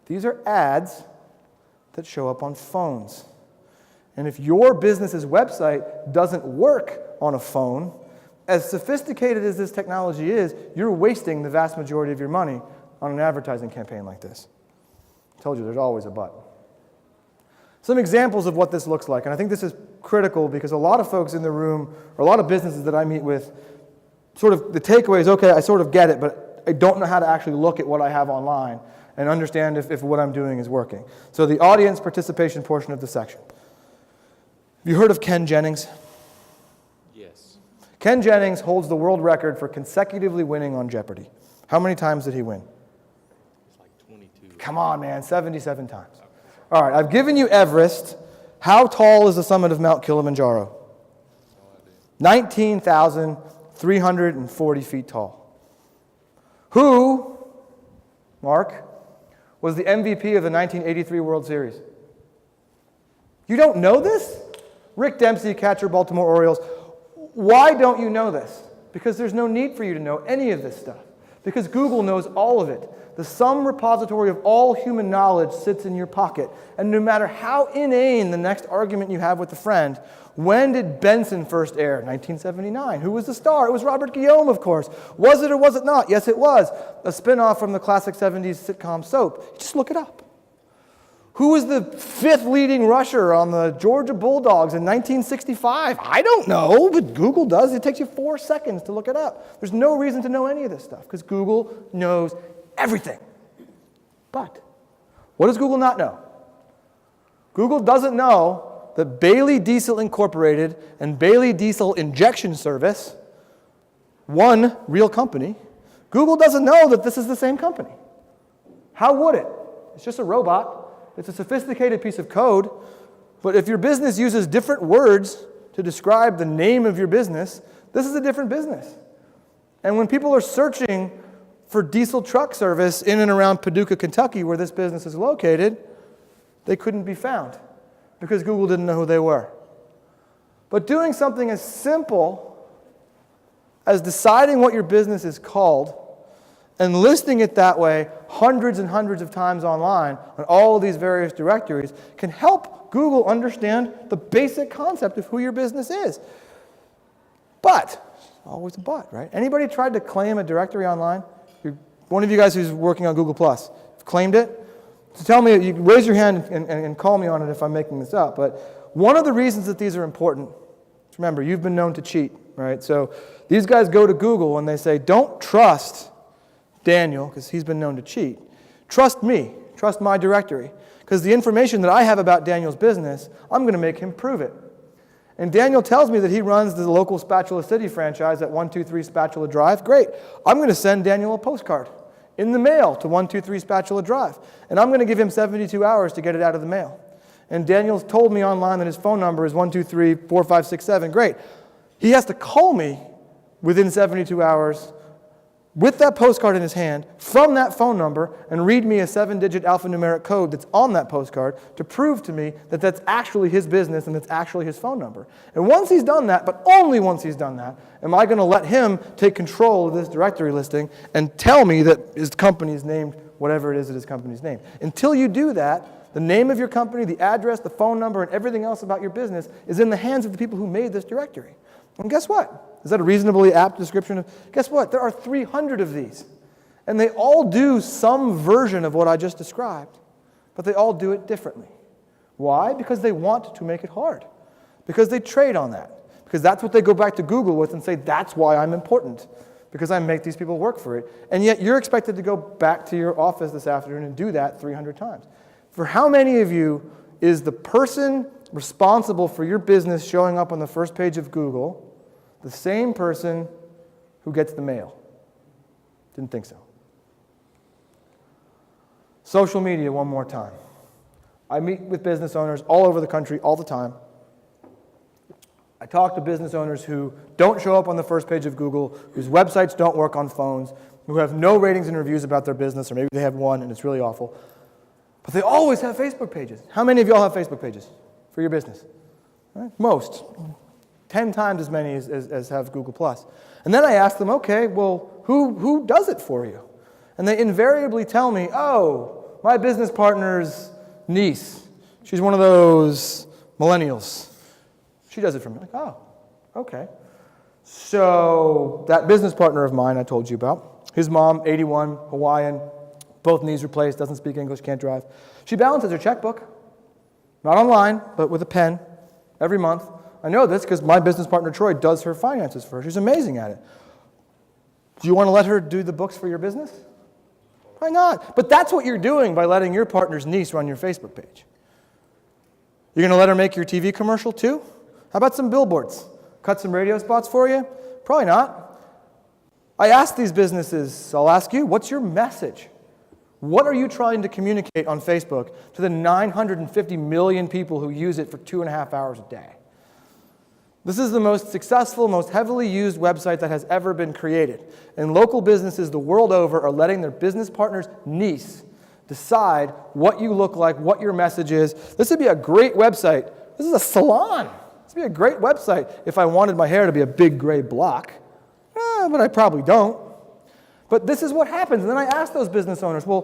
These are ads that show up on phones. And if your business's website doesn't work on a phone, as sophisticated as this technology is, you're wasting the vast majority of your money on an advertising campaign like this. I told you, there's always a but. Some examples of what this looks like, and I think this is critical because a lot of folks in the room, or a lot of businesses that I meet with, sort of the takeaway is, okay, I sort of get it, but I don't know how to actually look at what I have online and understand if what I'm doing is working. So the audience participation portion of the section. Have you heard of Ken Jennings? Yes. Ken Jennings holds the world record for consecutively winning on Jeopardy. How many times did he win? It's like 22. Come on, man, 77 times. All right, I've given you Everest. How tall is the summit of Mount Kilimanjaro? 19,340 feet tall. Who, Mark, was the MVP of the 1983 World Series? You don't know this? Rick Dempsey, catcher, Baltimore Orioles. Why don't you know this? Because there's no need for you to know any of this stuff. Because Google knows all of it. The sum repository of all human knowledge sits in your pocket. And no matter how inane the next argument you have with a friend, when did Benson first air? 1979. Who was the star? It was Robert Guillaume, of course. Was it or was it not? Yes, it was. A spin-off from the classic 70s sitcom Soap. Just look it up. Who was the fifth leading rusher on the Georgia Bulldogs in 1965? I don't know, but Google does. It takes you 4 seconds to look it up. There's no reason to know any of this stuff because Google knows everything. But what does Google not know? Google doesn't know that Bailey Diesel Incorporated and Bailey Diesel Injection Service, one real company, Google doesn't know that this is the same company. How would it? It's just a robot. It's a sophisticated piece of code, but if your business uses different words to describe the name of your business, this is a different business. And when people are searching for diesel truck service in and around Paducah, Kentucky, where this business is located, they couldn't be found because Google didn't know who they were. But doing something as simple as deciding what your business is called and listing it that way hundreds and hundreds of times online on all of these various directories can help Google understand the basic concept of who your business is. But, always a but, right? Anybody tried to claim a directory online? One of you guys who's working on Google+, claimed it? So tell me, you can raise your hand and call me on it if I'm making this up. But one of the reasons that these are important, remember, you've been known to cheat, right? So these guys go to Google and they say, don't trust Daniel, because he's been known to cheat. Trust me. Trust my directory. Because the information that I have about Daniel's business, I'm going to make him prove it. And Daniel tells me that he runs the local Spatula City franchise at 123 Spatula Drive. Great. I'm going to send Daniel a postcard in the mail to 123 Spatula Drive. And I'm going to give him 72 hours to get it out of the mail. And Daniel's told me online that his phone number is 123-4567. Great. He has to call me within 72 hours with that postcard in his hand, from that phone number, and read me a 7-digit alphanumeric code that's on that postcard to prove to me that that's actually his business and that's actually his phone number. And once he's done that, but only once he's done that, am I going to let him take control of this directory listing and tell me that his company is named whatever it is that his company is named. Until you do that, the name of your company, the address, the phone number, and everything else about your business is in the hands of the people who made this directory. And guess what? Is that a reasonably apt description of? Guess what? There are 300 of these. And they all do some version of what I just described. But they all do it differently. Why? Because they want to make it hard. Because they trade on that. Because that's what they go back to Google with and say, that's why I'm important. Because I make these people work for it. And yet you're expected to go back to your office this afternoon and do that 300 times. For how many of you is the person responsible for your business showing up on the first page of Google the same person who gets the mail? Didn't think so. Social media, one more time. I meet with business owners all over the country all the time. I talk to business owners who don't show up on the first page of Google, whose websites don't work on phones, who have no ratings and reviews about their business, or maybe they have one and it's really awful. But they always have Facebook pages. How many of y'all have Facebook pages for your business? Right? Most. 10 times as many as have Google+. And then I ask them, okay, well, who does it for you? And they invariably tell me, oh, my business partner's niece, she's one of those millennials. She does it for me. Like, oh, okay. So that business partner of mine I told you about, his mom, 81, Hawaiian, both knees replaced, doesn't speak English, can't drive. She balances her checkbook, not online, but with a pen, every month. I know this because my business partner, Troy, does her finances for her. She's amazing at it. Do you want to let her do the books for your business? Why not? But that's what you're doing by letting your partner's niece run your Facebook page. You're going to let her make your TV commercial too? How about some billboards? Cut some radio spots for you? Probably not. I ask these businesses, I'll ask you, what's your message? What are you trying to communicate on Facebook to the 950 million people who use it for 2.5 hours a day? This is the most successful, most heavily used website that has ever been created. And local businesses the world over are letting their business partner's niece decide what you look like, what your message is. This would be a great website. This is a salon. This would be a great website if I wanted my hair to be a big gray block. But I probably don't. But this is what happens. And then I ask those business owners, well,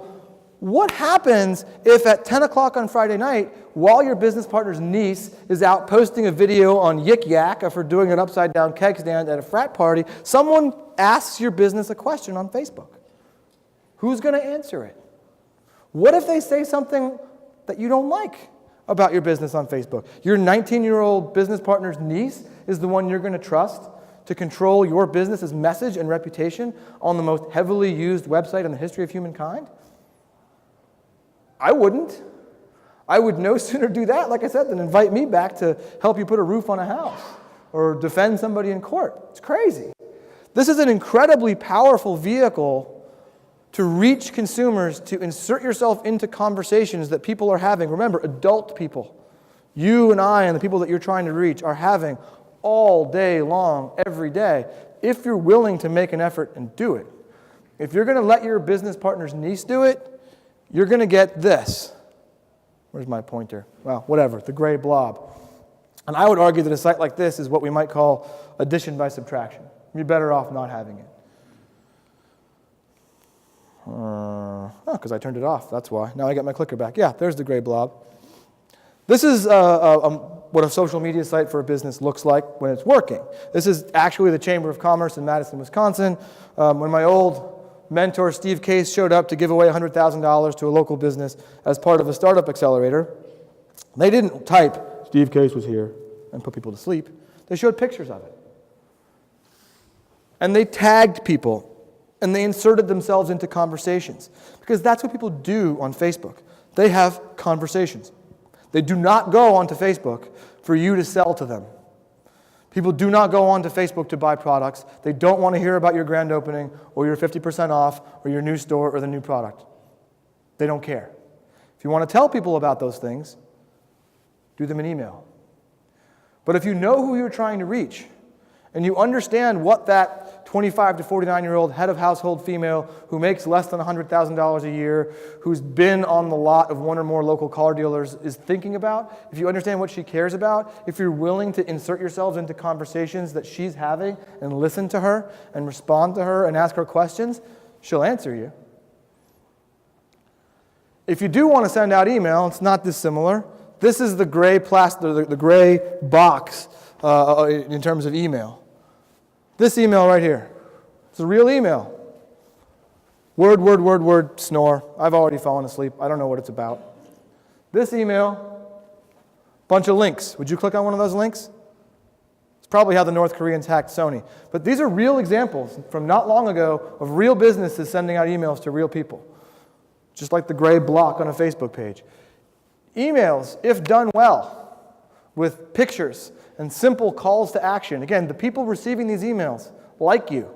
what happens if at 10 o'clock on Friday night, while your business partner's niece is out posting a video on Yik Yak of her doing an upside-down keg stand at a frat party, someone asks your business a question on Facebook? Who's going to answer it? What if they say something that you don't like about your business on Facebook? Your 19-year-old business partner's niece is the one you're going to trust to control your business's message and reputation on the most heavily used website in the history of humankind? I wouldn't. I would no sooner do that, like I said, than invite me back to help you put a roof on a house or defend somebody in court. It's crazy. This is an incredibly powerful vehicle to reach consumers, to insert yourself into conversations that people are having. Remember, adult people, you and I and the people that you're trying to reach are having all day long, every day, if you're willing to make an effort and do it. If you're going to let your business partner's niece do it, you're going to get this. Where's my pointer? Well, whatever, the gray blob. And I would argue that a site like this is what we might call addition by subtraction. You're better off not having it. Because I turned it off, that's why. Now I got my clicker back. Yeah, there's the gray blob. This is what a social media site for a business looks like when it's working. This is actually the Chamber of Commerce in Madison, Wisconsin. When my old mentor, Steve Case, showed up to give away $100,000 to a local business as part of a startup accelerator, they didn't type, Steve Case was here, and put people to sleep. They showed pictures of it. And they tagged people, and they inserted themselves into conversations. Because that's what people do on Facebook. They have conversations. They do not go onto Facebook for you to sell to them. People do not go onto Facebook to buy products. They don't want to hear about your grand opening or your 50% off or your new store or the new product. They don't care. If you want to tell people about those things, do them in email. But if you know who you're trying to reach and you understand what that 25 to 49-year-old head of household female who makes less than $100,000 a year, who's been on the lot of one or more local car dealers is thinking about, if you understand what she cares about, if you're willing to insert yourselves into conversations that she's having and listen to her and respond to her and ask her questions, she'll answer you. If you do want to send out email, it's not dissimilar. This is the gray the gray box in terms of email. This email right here. It's a real email. Word, snore. I've already fallen asleep. I don't know what it's about. This email, bunch of links. Would you click on one of those links? It's probably how the North Koreans hacked Sony. But these are real examples from not long ago of real businesses sending out emails to real people. Just like the gray block on a Facebook page. Emails, if done well, with pictures and simple calls to action. Again, the people receiving these emails like you.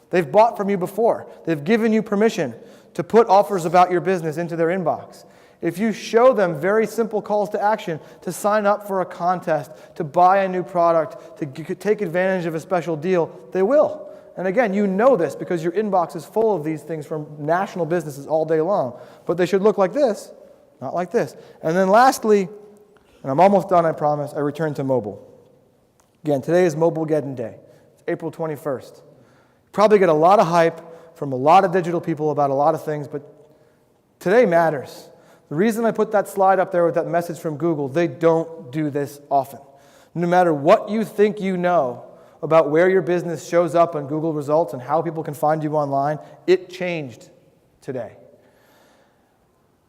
They've bought from you before. They've given you permission to put offers about your business into their inbox. If you show them very simple calls to action to sign up for a contest, to buy a new product, to take advantage of a special deal, they will. And again, you know this because your inbox is full of these things from national businesses all day long. But they should look like this, not like this. And then lastly, and I'm almost done, I promise, I return to mobile. Again, today is Mobilegeddon Day. It's April 21st. You probably get a lot of hype from a lot of digital people about a lot of things, but Today matters. The reason I put that slide up there with that message from Google, they don't do this often. No matter what you think you know about where your business shows up on Google results and how people can find you online, it changed today.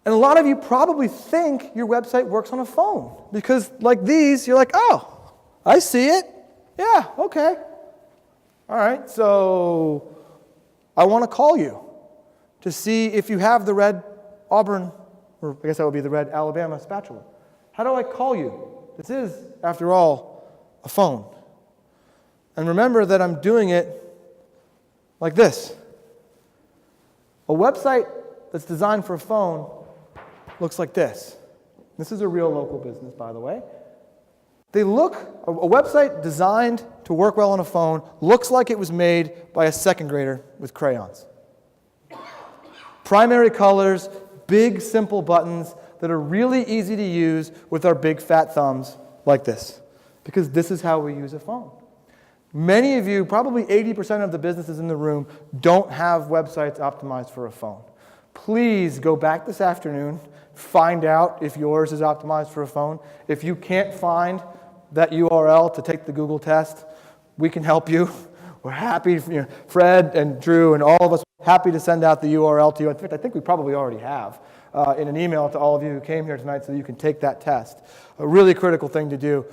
And a lot of you probably think your website works on a phone because like these, you're like, oh, I see it. Yeah, okay. All right, so I want to call you to see if you have the red Auburn, or I guess that would be the red Alabama spatula. How do I call you? This is, after all, a phone. And remember that I'm doing it like this. A website that's designed for a phone looks like this. This is a real local business, by the way. A website designed to work well on a phone looks like it was made by a second grader with crayons. Primary colors, big, simple buttons that are really easy to use with our big, fat thumbs like this, because this is how we use a phone. Many of you, probably 80% of the businesses in the room, don't have websites optimized for a phone. Please go back this afternoon, find out if yours is optimized for a phone. If you can't find that URL to take the Google test, we can help you. We're happy, Fred and Drew and all of us, happy to send out the URL to you. In fact, I think we probably already have in an email to all of you who came here tonight so you can take that test. A really critical thing to do.